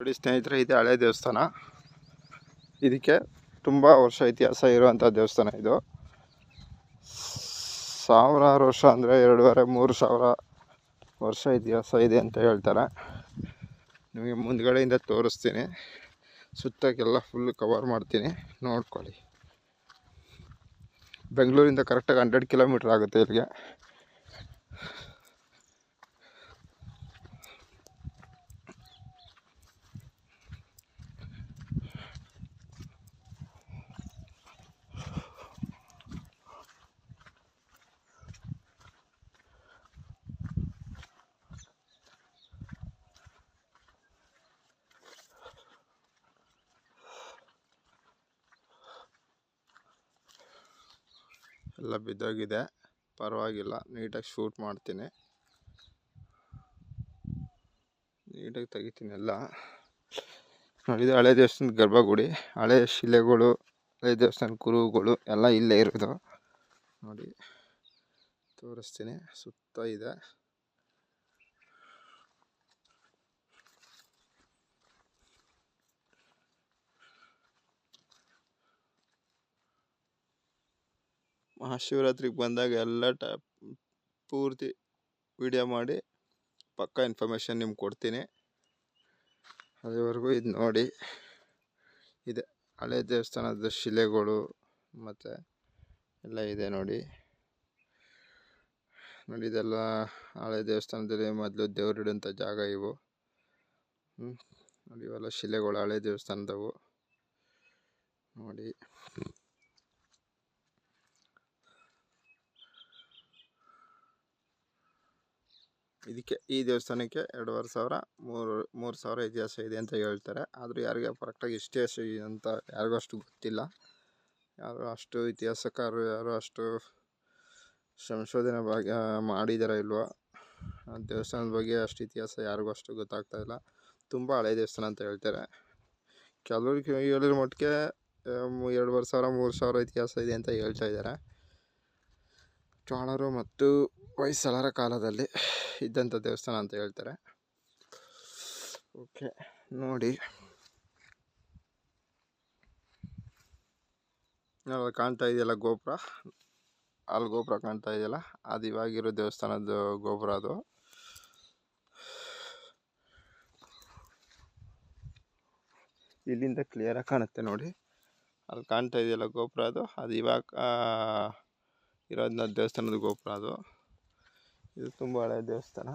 ನೋಡಿ ಸ್ನೇಹಿತರೆ, ಇದೆ ಹಳೆ ದೇವಸ್ಥಾನ. ಇದಕ್ಕೆ ತುಂಬ ವರ್ಷ ಇತಿಹಾಸ ಇರುವಂಥ ದೇವಸ್ಥಾನ ಇದು. ಸಾವಿರಾರು ವರ್ಷ ಅಂದರೆ 2,500-3,000 ವರ್ಷ ಇತಿಹಾಸ ಇದೆ ಅಂತ ಹೇಳ್ತಾರೆ. ನಿಮಗೆ ಮುಂದ್ಗಡೆಯಿಂದ ತೋರಿಸ್ತೀನಿ, ಸುತ್ತಕ್ಕೆಲ್ಲ ಫುಲ್ ಕವರ್ ಮಾಡ್ತೀನಿ, ನೋಡ್ಕೊಳ್ಳಿ. ಬೆಂಗಳೂರಿಂದ ಕರೆಕ್ಟಾಗಿ 100 ಕಿಲೋಮೀಟ್ರ್ ಆಗುತ್ತೆ ಇಲ್ಲಿಗೆ. ಎಲ್ಲ ಬಿದ್ದೋಗಿದೆ, ಪರವಾಗಿಲ್ಲ, ನೀಟಾಗಿ ಶೂಟ್ ಮಾಡ್ತೀನಿ, ನೀಟಾಗಿ ತೆಗಿತೀನಿ ಎಲ್ಲ. ನೋಡಿದ ಹಳೆ ದೇವಸ್ಥಾನದ ಗರ್ಭಗುಡಿ, ಹಳೆ ಶಿಲೆಗಳು, ಹಳೆ ದೇವಸ್ಥಾನದ ಕುರುಹುಗಳು ಎಲ್ಲ ಇಲ್ಲೇ ಇರೋದು. ನೋಡಿ ತೋರಿಸ್ತೀನಿ, ಸುತ್ತ ಇದೆ. ಮಹಾಶಿವರಾತ್ರಿಗೆ ಬಂದಾಗ ಎಲ್ಲ ಪೂರ್ತಿ ವಿಡಿಯೋ ಮಾಡಿ ಪಕ್ಕಾ ಇನ್ಫಾರ್ಮೇಷನ್ ನಿಮ್ಗೆ ಕೊಡ್ತೀನಿ. ಅಲ್ಲಿವರೆಗೂ ಇದು ನೋಡಿ. ಇದೆ ಹಳೆ ದೇವಸ್ಥಾನದ ಶಿಲೆಗಳು ಮತ್ತು ಎಲ್ಲ ಇದೆ ನೋಡಿ. ಇದೆಲ್ಲ ಹಳೆ ದೇವಸ್ಥಾನದಲ್ಲಿ ಮೊದಲು ದೇವರಿಡಂಥ ಜಾಗ ಇವು. ನೋಡಿ ಇವೆಲ್ಲ ಶಿಲೆಗಳು ಹಳೆ ದೇವಸ್ಥಾನದವು ನೋಡಿ. ಈ ದೇವಸ್ಥಾನಕ್ಕೆ 2,500-3,000 ಇತಿಹಾಸ ಇದೆ ಅಂತ ಹೇಳ್ತಾರೆ. ಆದರೂ ಯಾರಿಗೆ ಕರೆಕ್ಟಾಗಿ ಇಷ್ಟೇ ಅಂತ ಯಾರಿಗೂ ಅಷ್ಟು ಗೊತ್ತಿಲ್ಲ. ಯಾರು ಅಷ್ಟು ಇತಿಹಾಸಕಾರರು ಯಾರು ಅಷ್ಟು ಸಂಶೋಧನೆ ಮಾಡಿದಾರ ಇಲ್ವೋ, ದೇವಸ್ಥಾನದ ಬಗ್ಗೆ ಅಷ್ಟು ಇತಿಹಾಸ ಯಾರಿಗೂ ಅಷ್ಟು ಗೊತ್ತಾಗ್ತಾ ಇಲ್ಲ. ತುಂಬ ಹಳೆ ದೇವಸ್ಥಾನ ಅಂತ ಹೇಳ್ತಾರೆ. ಕೆಲವ್ರಿಗೆ ಹೇಳಿರೋ ಮಟ್ಟಿಗೆ 2,500-3,000 ಇತಿಹಾಸ ಇದೆ ಅಂತ ಹೇಳ್ತಾ ಇದ್ದಾರೆ. ಚೋಳರು ಮತ್ತು ಹೊಯ್ಸಳರ ಕಾಲದಲ್ಲಿ ಇದ್ದಂಥ ದೇವಸ್ಥಾನ ಅಂತ ಹೇಳ್ತಾರೆ. ಓಕೆ ನೋಡಿ, ಕಾಣ್ತಾ ಇದೆಯಲ್ಲ ಗೋಪುರ, ಅಲ್ಲಿ ಗೋಪುರ ಕಾಣ್ತಾ ಇದೆಯಲ್ಲ, ಅದು ಇವಾಗಿರೋ ದೇವಸ್ಥಾನದ ಗೋಪುರ. ಅದು ಇಲ್ಲಿಂದ ಕ್ಲಿಯರಾಗಿ ಕಾಣುತ್ತೆ ನೋಡಿ, ಅಲ್ಲಿ ಕಾಣ್ತಾ ಇದೆಯಲ್ಲ ಗೋಪುರ, ಅದು ಇವಾಗ ಇರೋದನ್ನ ದೇವಸ್ಥಾನದ ಗೋಪುರ. ಇದು ತುಂಬ ಹಳೆಯ ದೇವಸ್ಥಾನ.